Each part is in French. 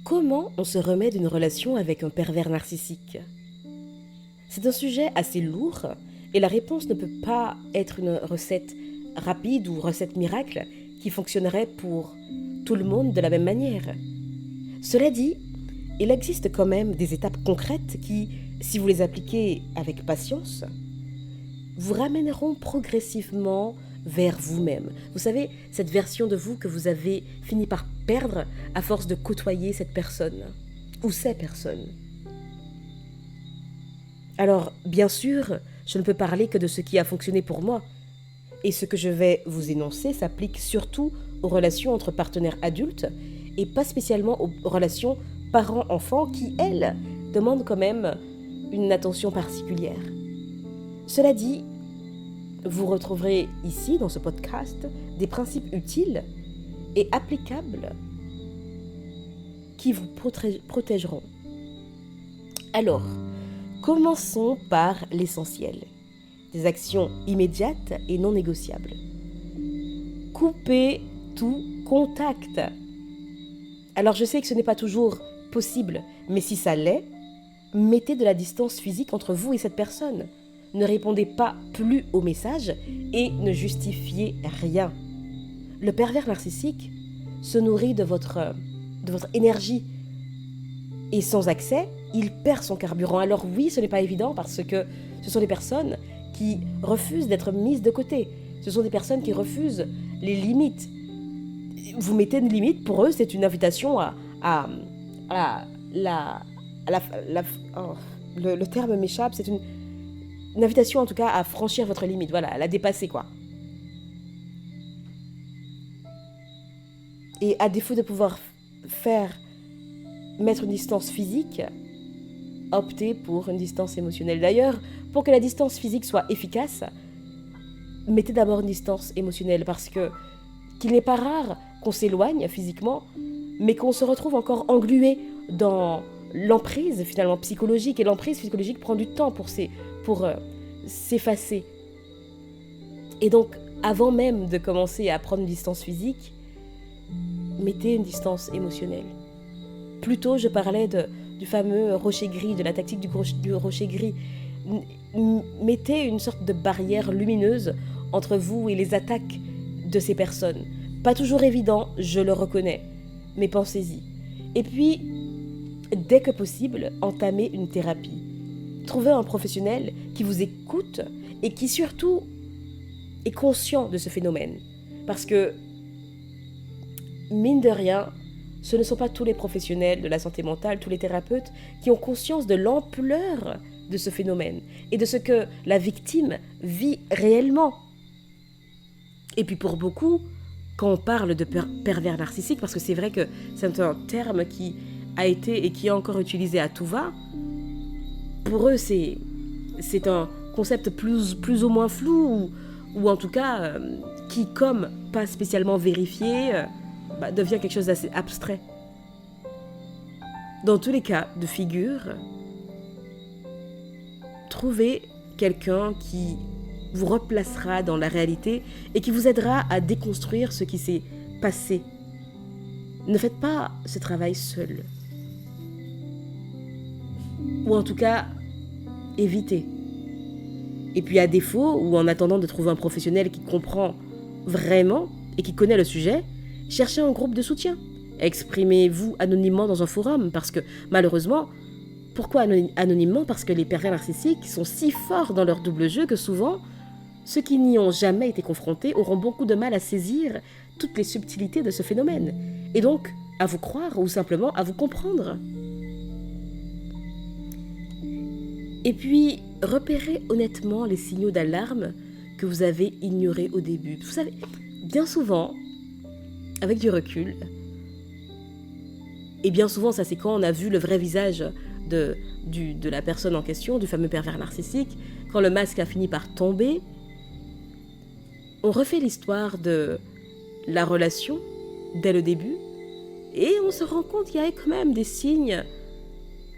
Comment on se remet d'une relation avec un pervers narcissique? C'est un sujet assez lourd et la réponse ne peut pas être une recette rapide ou recette miracle qui fonctionnerait pour tout le monde de la même manière. Cela dit, il existe quand même des étapes concrètes qui, si vous les appliquez avec patience, vous ramèneront progressivement vers vous-même. Vous savez, cette version de vous que vous avez fini par perdre à force de côtoyer cette personne ou ces personnes. Alors, bien sûr, je ne peux parler que de ce qui a fonctionné pour moi. Et ce que je vais vous énoncer s'applique surtout aux relations entre partenaires adultes et pas spécialement aux relations parents-enfants qui, elles, demandent quand même une attention particulière. Cela dit, vous retrouverez ici, dans ce podcast, des principes utiles et applicables qui vous protégeront. Alors, commençons par l'essentiel. Des actions immédiates et non négociables. Coupez tout contact. Alors je sais que ce n'est pas toujours possible, mais si ça l'est, mettez de la distance physique entre vous et cette personne. Ne répondez pas plus aux messages et ne justifiez rien. Le pervers narcissique se nourrit de votre énergie. Et sans accès, il perd son carburant. Alors oui, ce n'est pas évident parce que ce sont des personnes qui refusent d'être mises de côté. Ce sont des personnes qui refusent les limites. Vous mettez une limite, pour eux, c'est une invitation le terme m'échappe, c'est une invitation en tout cas à franchir votre limite, voilà, à la dépasser quoi. Et à défaut de pouvoir mettre une distance physique, optez pour une distance émotionnelle. D'ailleurs, pour que la distance physique soit efficace, mettez d'abord une distance émotionnelle parce que qu'il n'est pas rare qu'on s'éloigne physiquement, mais qu'on se retrouve encore englué dans l'emprise finalement psychologique. Et l'emprise psychologique prend du temps pour s'effacer. Et donc, avant même de commencer à prendre une distance physique, mettez une distance émotionnelle. Plus tôt, je parlais du fameux rocher gris, de la tactique du rocher gris. Mettez une sorte de barrière lumineuse entre vous et les attaques de ces personnes. Pas toujours évident, je le reconnais, mais pensez-y. Et puis, dès que possible, entamez une thérapie. Trouvez un professionnel qui vous écoute et qui surtout est conscient de ce phénomène. Parce que, mine de rien, ce ne sont pas tous les professionnels de la santé mentale, tous les thérapeutes, qui ont conscience de l'ampleur de ce phénomène et de ce que la victime vit réellement. Et puis pour beaucoup, quand on parle de pervers narcissique, parce que c'est vrai que c'est un terme qui a été et qui est encore utilisé à tout va, pour eux c'est un concept plus ou moins flou, ou en tout cas qui, comme pas spécialement vérifié, devient quelque chose d'assez abstrait. Dans tous les cas de figure, trouvez quelqu'un qui vous replacera dans la réalité et qui vous aidera à déconstruire ce qui s'est passé. Ne faites pas ce travail seul. Ou en tout cas, évitez. Et puis à défaut, ou en attendant de trouver un professionnel qui comprend vraiment et qui connaît le sujet, cherchez un groupe de soutien. Exprimez-vous anonymement dans un forum, parce que malheureusement, pourquoi anonymement? Parce que les pervers narcissiques sont si forts dans leur double jeu que souvent, ceux qui n'y ont jamais été confrontés auront beaucoup de mal à saisir toutes les subtilités de ce phénomène, et donc à vous croire ou simplement à vous comprendre. Et puis, repérez honnêtement les signaux d'alarme que vous avez ignorés au début. Vous savez, bien souvent, avec du recul, et bien souvent ça c'est quand on a vu le vrai visage de la personne en question, du fameux pervers narcissique, quand le masque a fini par tomber, on refait l'histoire de la relation dès le début et on se rend compte qu'il y avait quand même des signes,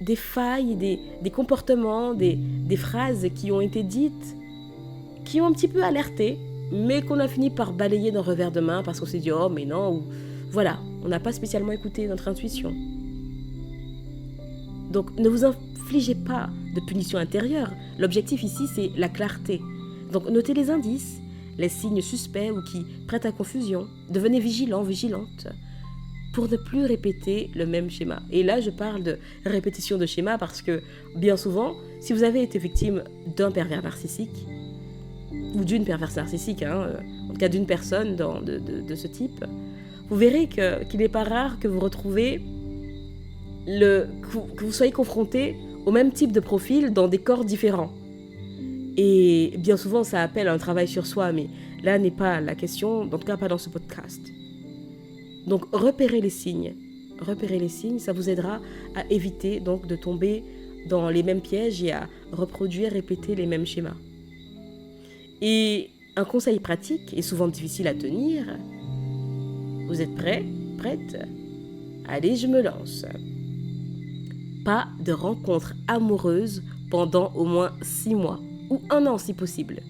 des failles, des comportements, des phrases qui ont été dites, qui ont un petit peu alerté, mais qu'on a fini par balayer d'un revers de main parce qu'on s'est dit « Oh mais non » ou voilà, on n'a pas spécialement écouté notre intuition. Donc ne vous infligez pas de punition intérieure. L'objectif ici, c'est la clarté. Donc notez les indices, les signes suspects ou qui prêtent à confusion. Devenez vigilant, vigilante, pour ne plus répéter le même schéma. Et là, je parle de répétition de schéma parce que, bien souvent, si vous avez été victime d'un pervers narcissique, ou d'une perverse narcissique, en tout cas d'une personne de ce type, vous verrez qu'il n'est pas rare que vous retrouvez, que vous soyez confronté au même type de profil dans des corps différents. Et bien souvent, ça appelle un travail sur soi, mais là n'est pas la question, en tout cas pas dans ce podcast. Donc repérez les signes, ça vous aidera à éviter donc de tomber dans les mêmes pièges et à reproduire, répéter les mêmes schémas. Et un conseil pratique et souvent difficile à tenir, vous êtes prêts, prête? Allez, je me lance. Pas de rencontre amoureuse pendant au moins 6 mois ou 1 an si possible.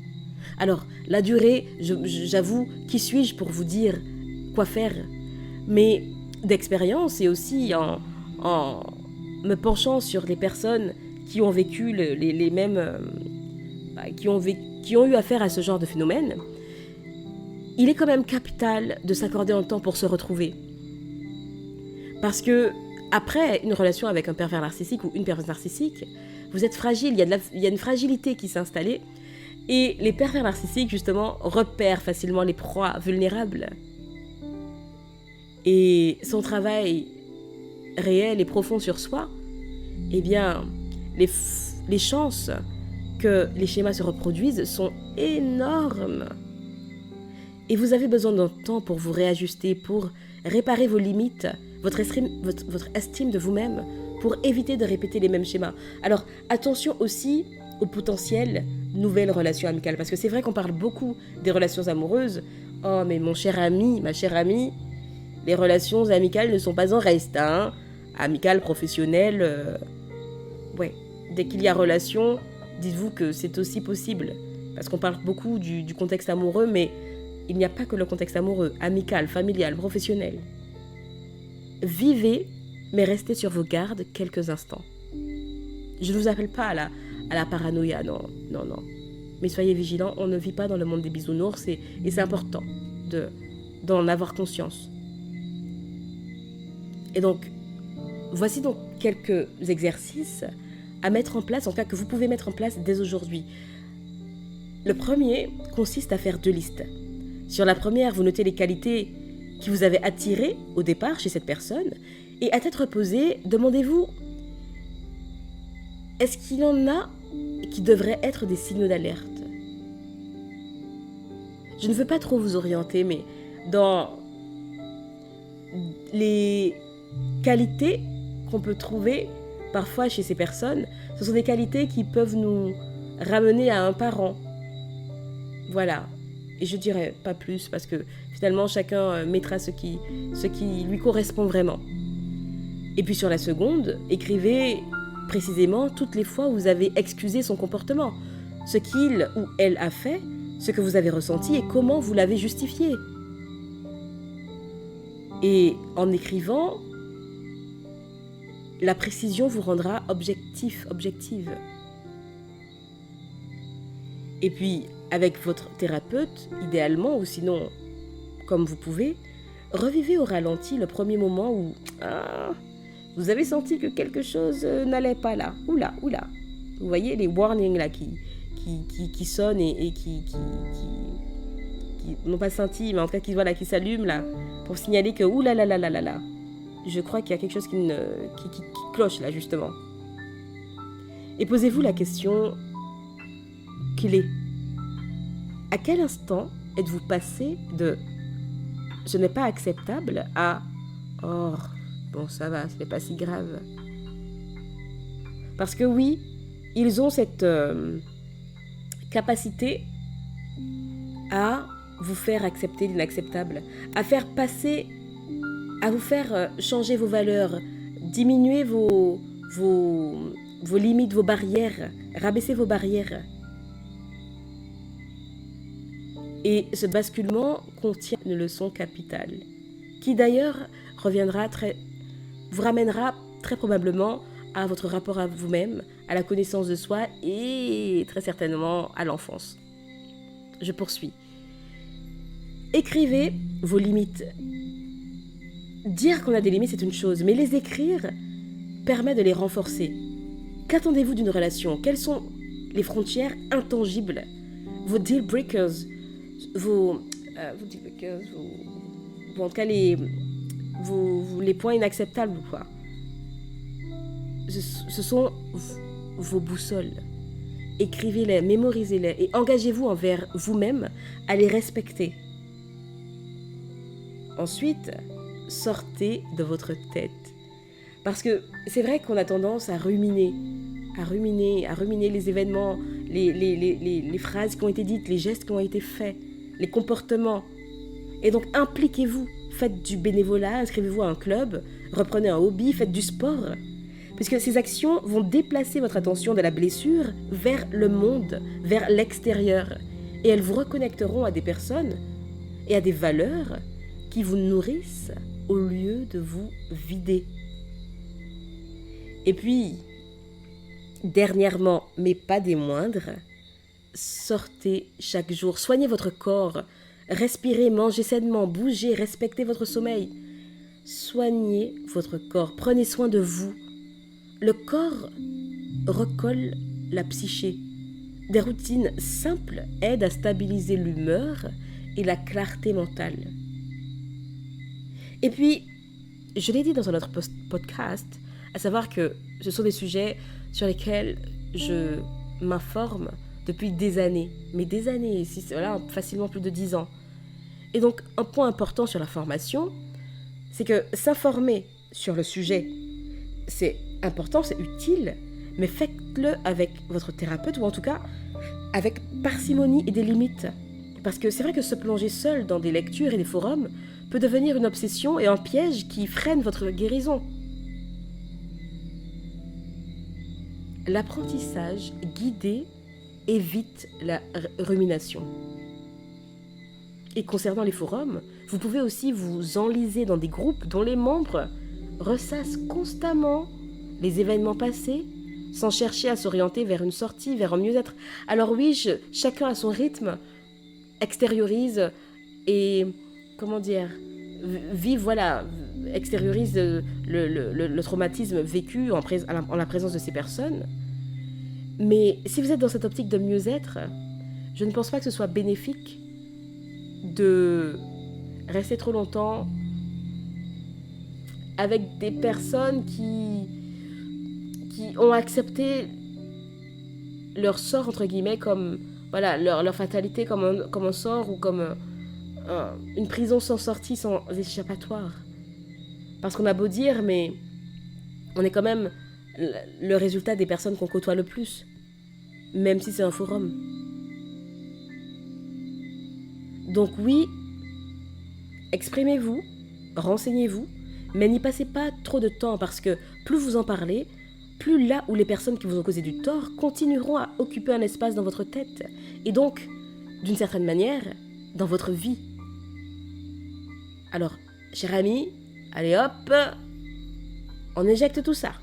Alors, la durée, j'avoue, qui suis-je pour vous dire quoi faire? Mais d'expérience et aussi en me penchant sur les personnes qui ont vécu les mêmes... qui ont eu affaire à ce genre de phénomène, il est quand même capital de s'accorder un temps pour se retrouver. Parce que après une relation avec un pervers narcissique ou une perverse narcissique, vous êtes fragile, il y a une fragilité qui s'est installée et les pervers narcissiques, justement, repèrent facilement les proies vulnérables. Et son travail réel et profond sur soi, eh bien, les chances que les schémas se reproduisent sont énormes. Et vous avez besoin d'un temps pour vous réajuster, pour réparer vos limites, votre estime de vous-même, pour éviter de répéter les mêmes schémas. Alors, attention aussi aux potentielles nouvelles relations amicales, parce que c'est vrai qu'on parle beaucoup des relations amoureuses. Oh, mais mon cher ami, ma chère amie, les relations amicales ne sont pas en reste, hein. Amicales, professionnelles, ouais. Dès qu'il y a relation, dites-vous que c'est aussi possible. Parce qu'on parle beaucoup du contexte amoureux, mais il n'y a pas que le contexte amoureux, amical, familial, professionnel. Vivez, mais restez sur vos gardes quelques instants. Je ne vous appelle pas à la paranoïa, non. Mais soyez vigilants, on ne vit pas dans le monde des bisounours et c'est important d'en avoir conscience. Et donc, voici donc quelques exercices à mettre en place, en tout cas que vous pouvez mettre en place dès aujourd'hui. Le premier consiste à faire 2 listes. Sur la première, vous notez les qualités qui vous avaient attiré au départ chez cette personne. Et à tête reposée, demandez-vous, est-ce qu'il y en a qui devraient être des signaux d'alerte? Je ne veux pas trop vous orienter, mais dans les qualités qu'on peut trouver parfois chez ces personnes, ce sont des qualités qui peuvent nous ramener à un parent. Voilà. Et je dirais pas plus parce que finalement chacun mettra ce qui lui correspond vraiment. Et puis sur la seconde, écrivez précisément toutes les fois où vous avez excusé son comportement, ce qu'il ou elle a fait, ce que vous avez ressenti et comment vous l'avez justifié. Et en écrivant, la précision vous rendra objective. Et puis, avec votre thérapeute, idéalement, ou sinon, comme vous pouvez, revivez au ralenti le premier moment où vous avez senti que quelque chose n'allait pas là. Oula. Vous voyez les warnings là qui sonnent et qui n'ont pas senti, mais en tout cas qui s'allument là, pour signaler que oulala. Je crois qu'il y a quelque chose qui cloche là, justement. Et posez-vous la question clé. À quel instant êtes-vous passé de « ce n'est pas acceptable » à « oh, bon, ça va, ce n'est pas si grave ». Parce que oui, ils ont cette capacité à vous faire accepter l'inacceptable, à vous faire changer vos valeurs, diminuer vos limites, vos barrières, rabaisser vos barrières. Et ce basculement contient une leçon capitale, qui d'ailleurs vous ramènera très probablement à votre rapport à vous-même, à la connaissance de soi et très certainement à l'enfance. Je poursuis. Écrivez vos limites. Dire qu'on a des limites, c'est une chose, mais les écrire permet de les renforcer. Qu'attendez-vous d'une relation? Quelles sont les frontières intangibles? Vos deal breakers, en tout cas les points inacceptables, quoi. Ce sont vos boussoles. Écrivez-les, mémorisez-les et engagez-vous envers vous-même à les respecter. Ensuite, sortez de votre tête. Parce que c'est vrai qu'on a tendance à ruminer les événements, les phrases qui ont été dites, les gestes qui ont été faits, les comportements. Et donc impliquez-vous, faites du bénévolat, inscrivez-vous à un club, reprenez un hobby, faites du sport. Puisque ces actions vont déplacer votre attention de la blessure vers le monde, vers l'extérieur. Et elles vous reconnecteront à des personnes et à des valeurs qui vous nourrissent au lieu de vous vider. Et puis, dernièrement, mais pas des moindres, sortez chaque jour, soignez votre corps, respirez, mangez sainement, bougez, respectez votre sommeil. Soignez votre corps, prenez soin de vous. Le corps recolle la psyché. Des routines simples aident à stabiliser l'humeur et la clarté mentale. Et puis, je l'ai dit dans un autre podcast, à savoir que ce sont des sujets sur lesquels je m'informe depuis des années. Mais des années, facilement plus de 10 ans. Et donc, un point important sur la formation, c'est que s'informer sur le sujet, c'est important, c'est utile, mais faites-le avec votre thérapeute, ou en tout cas, avec parcimonie et des limites. Parce que c'est vrai que se plonger seul dans des lectures et des forums peut devenir une obsession et un piège qui freine votre guérison. L'apprentissage guidé évite la rumination. Et concernant les forums, vous pouvez aussi vous enliser dans des groupes dont les membres ressassent constamment les événements passés sans chercher à s'orienter vers une sortie, vers un mieux-être. Alors oui, chacun à son rythme extériorise et, extériorise le traumatisme vécu en la présence de ces personnes. Mais si vous êtes dans cette optique de mieux-être, je ne pense pas que ce soit bénéfique de rester trop longtemps avec des personnes qui ont accepté leur sort, entre guillemets, comme leur fatalité comme un sort ou comme une prison sans sortie, sans échappatoire. Parce qu'on a beau dire, mais on est quand même le résultat des personnes qu'on côtoie le plus, même si c'est un forum. Donc oui, exprimez-vous, renseignez-vous, mais n'y passez pas trop de temps parce que plus vous en parlez, plus là où les personnes qui vous ont causé du tort continueront à occuper un espace dans votre tête et donc, d'une certaine manière, dans votre vie. Alors, cher ami, allez hop, on éjecte tout ça.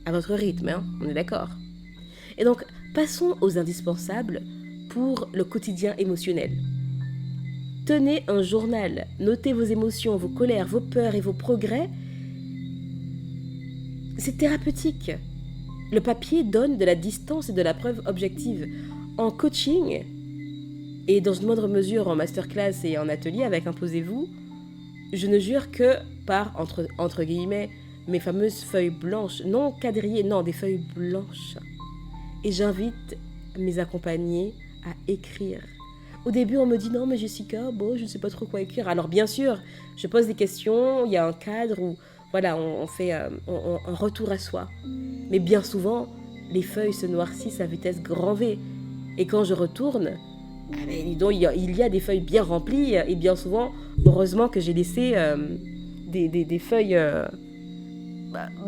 À votre rythme, hein, on est d'accord. Et donc, passons aux indispensables pour le quotidien émotionnel. Tenez un journal, notez vos émotions, vos colères, vos peurs et vos progrès. C'est thérapeutique. Le papier donne de la distance et de la preuve objective. En coaching, et dans une moindre mesure en masterclass et en atelier avec Imposez-vous, je ne jure que par, entre guillemets, mes fameuses feuilles blanches, non quadrillées, non, des feuilles blanches. Et j'invite mes accompagnés à écrire. Au début, on me dit « Non, mais Jessica, je ne sais pas trop quoi écrire. » Alors, bien sûr, je pose des questions, il y a un cadre où, on fait un retour à soi. Mais bien souvent, les feuilles se noircissent à vitesse grand V. Et quand je retourne, dis donc, il y a des feuilles bien remplies. Et bien souvent, heureusement que j'ai laissé des feuilles...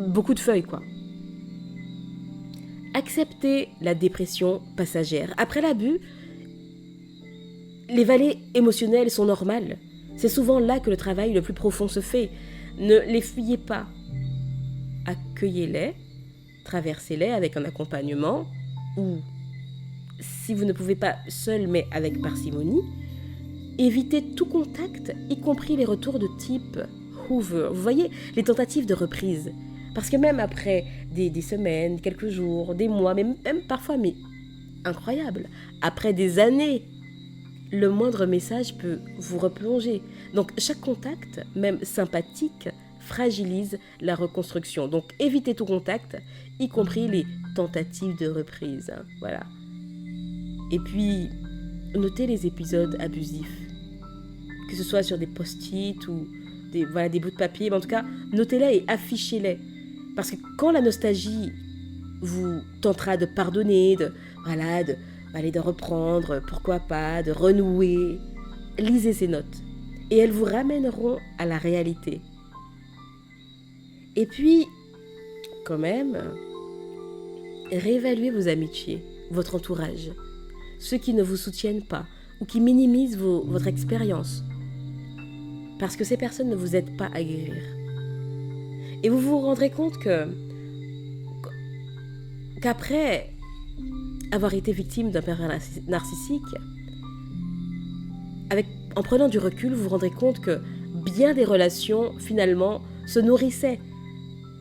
beaucoup de feuilles, quoi. Acceptez la dépression passagère. Après l'abus, les vallées émotionnelles sont normales. C'est souvent là que le travail le plus profond se fait. Ne les fuyez pas. Accueillez-les, traversez-les avec un accompagnement ou, si vous ne pouvez pas seul mais avec parcimonie, évitez tout contact, y compris les retours de type Hoover. Vous voyez, les tentatives de reprise. Parce que même après des semaines, quelques jours, des mois, même parfois, mais incroyable, après des années, le moindre message peut vous replonger. Donc chaque contact, même sympathique, fragilise la reconstruction. Donc évitez tout contact, y compris les tentatives de reprise. Voilà. Et puis, notez les épisodes abusifs. Que ce soit sur des post-it ou des bouts de papier, mais en tout cas, notez-les et affichez-les. Parce que quand la nostalgie vous tentera de pardonner, de reprendre, pourquoi pas, de renouer, lisez ces notes. Et elles vous ramèneront à la réalité. Et puis, quand même, réévaluez vos amitiés, votre entourage, ceux qui ne vous soutiennent pas ou qui minimisent votre expérience. Parce que ces personnes ne vous aident pas à guérir. Et vous vous rendrez compte qu'après avoir été victime d'un pervers narcissique, en prenant du recul, vous vous rendrez compte que bien des relations, finalement, se nourrissaient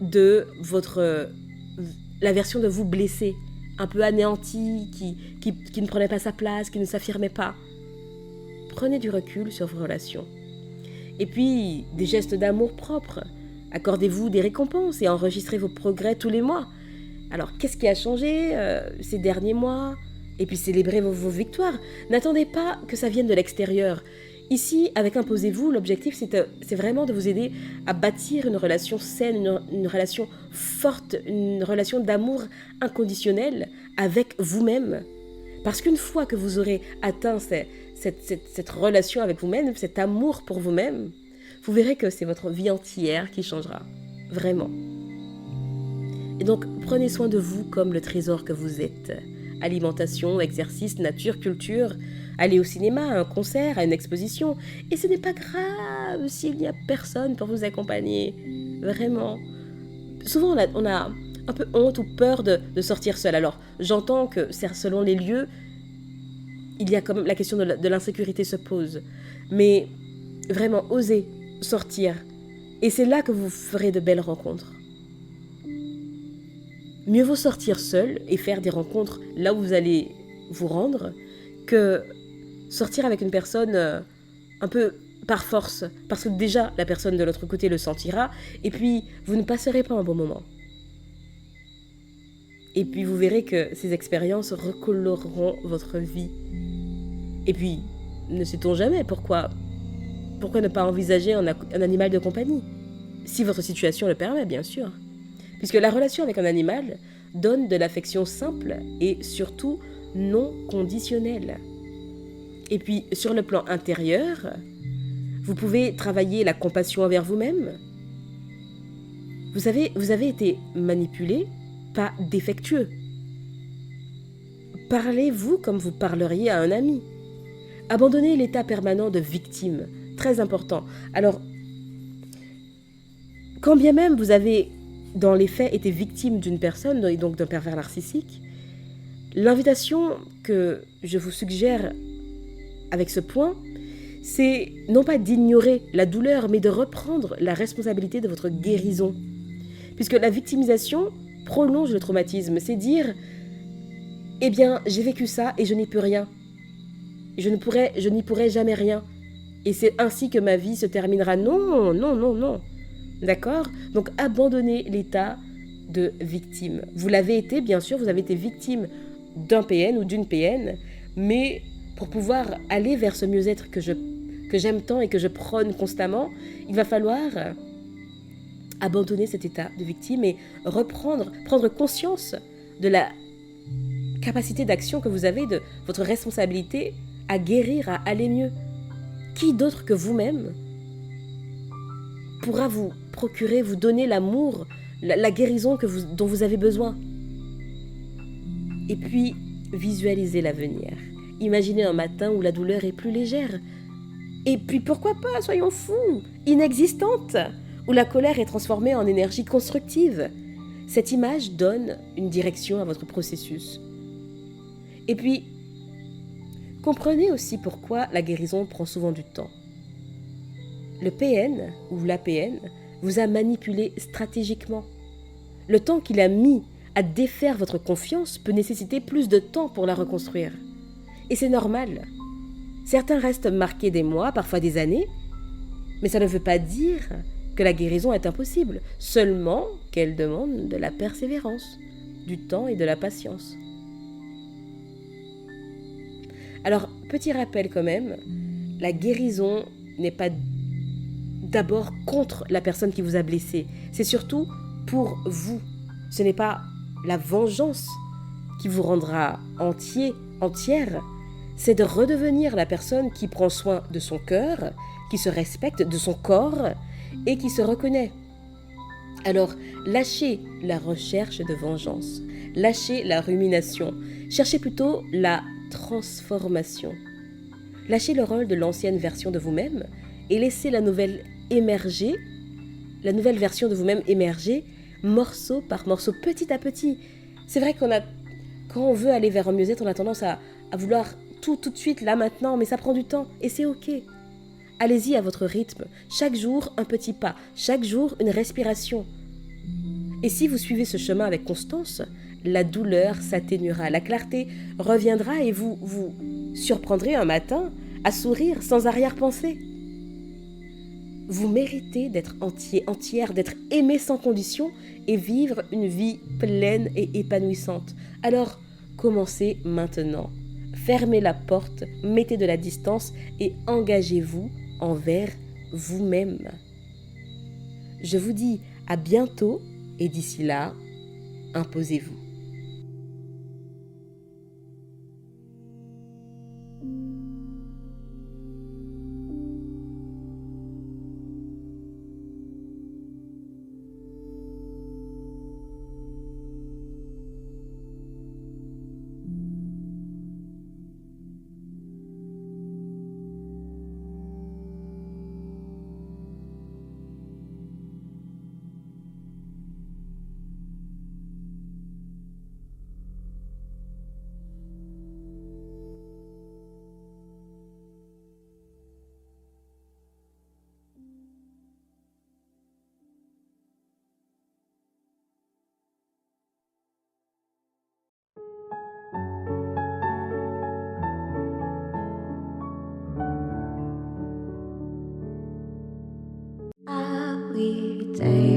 de la version de vous blessée, un peu anéantie, qui ne prenait pas sa place, qui ne s'affirmait pas. Prenez du recul sur vos relations. Et puis, des gestes d'amour propres. Accordez-vous des récompenses et enregistrez vos progrès tous les mois. Alors, qu'est-ce qui a changé ces derniers mois? Et puis, célébrez vos victoires. N'attendez pas que ça vienne de l'extérieur. Ici, avec Imposez-vous, l'objectif, c'est vraiment de vous aider à bâtir une relation saine, une relation forte, une relation d'amour inconditionnel avec vous-même. Parce qu'une fois que vous aurez atteint cette relation avec vous-même, cet amour pour vous-même, vous verrez que c'est votre vie entière qui changera. Vraiment. Et donc, prenez soin de vous comme le trésor que vous êtes. Alimentation, exercice, nature, culture, allez au cinéma, à un concert, à une exposition. Et ce n'est pas grave s'il n'y a personne pour vous accompagner. Vraiment. Souvent, on a un peu honte ou peur de sortir seul. Alors, j'entends que selon les lieux, il y a quand même la question de l'insécurité se pose. Mais vraiment, osez sortir. Et c'est là que vous ferez de belles rencontres. Mieux vaut sortir seul et faire des rencontres là où vous allez vous rendre que sortir avec une personne un peu par force. Parce que déjà, la personne de l'autre côté le sentira. Et puis, vous ne passerez pas un bon moment. Et puis, vous verrez que ces expériences recoloreront votre vie. Et puis, ne sait-on jamais pourquoi ne pas envisager un animal de compagnie? Si votre situation le permet, bien sûr. Puisque la relation avec un animal donne de l'affection simple et surtout non conditionnelle. Et puis, sur le plan intérieur, vous pouvez travailler la compassion envers vous-même. Vous avez été manipulé, pas défectueux. Parlez-vous comme vous parleriez à un ami. Abandonnez l'état permanent de victime, très important. Alors, quand bien même vous avez, dans les faits, été victime d'une personne, et donc d'un pervers narcissique, l'invitation que je vous suggère avec ce point, c'est non pas d'ignorer la douleur, mais de reprendre la responsabilité de votre guérison. Puisque la victimisation prolonge le traumatisme, c'est dire « Eh bien, j'ai vécu ça et je n'y peux rien. Je n'y pourrai jamais rien. Et c'est ainsi que ma vie se terminera. » Non, non, non, non. D'accord? Donc, abandonnez l'état de victime. Vous l'avez été, bien sûr, vous avez été victime d'un PN ou d'une PN, mais pour pouvoir aller vers ce mieux-être que j'aime tant et que je prône constamment, il va falloir abandonner cet état de victime et prendre conscience de la capacité d'action que vous avez, de votre responsabilité à guérir, à aller mieux. Qui d'autre que vous-même pourra vous procurer, vous donner l'amour, la guérison dont vous avez besoin? Et puis, visualisez l'avenir. Imaginez un matin où la douleur est plus légère. Et puis, pourquoi pas, soyons fous, inexistante, où la colère est transformée en énergie constructive. Cette image donne une direction à votre processus. Et puis, comprenez aussi pourquoi la guérison prend souvent du temps. Le PN ou l'APN vous a manipulé stratégiquement. Le temps qu'il a mis à défaire votre confiance peut nécessiter plus de temps pour la reconstruire. Et c'est normal. Certains restent marqués des mois, parfois des années, mais ça ne veut pas dire que la guérison est impossible, seulement qu'elle demande de la persévérance, du temps et de la patience. Alors, petit rappel quand même, la guérison n'est pas d'abord contre la personne qui vous a blessé, c'est surtout pour vous. Ce n'est pas la vengeance qui vous rendra entière, c'est de redevenir la personne qui prend soin de son cœur, qui se respecte, de son corps et qui se reconnaît. Alors, lâchez la recherche de vengeance, lâchez la rumination, cherchez plutôt la transformation. Lâchez le rôle de l'ancienne version de vous-même et laissez la nouvelle version de vous-même émerger, morceau par morceau, petit à petit. C'est vrai quand on veut aller vers un mieux-être, on a tendance à vouloir tout de suite, là, maintenant, mais ça prend du temps et c'est ok. Allez-y à votre rythme, chaque jour un petit pas, chaque jour une respiration. Et si vous suivez ce chemin avec constance, la douleur s'atténuera, la clarté reviendra et vous surprendrez un matin à sourire sans arrière-pensée. Vous méritez d'être entière, d'être aimé sans condition et vivre une vie pleine et épanouissante. Alors, commencez maintenant. Fermez la porte, mettez de la distance et engagez-vous envers vous-même. Je vous dis à bientôt et d'ici là, imposez-vous. Every day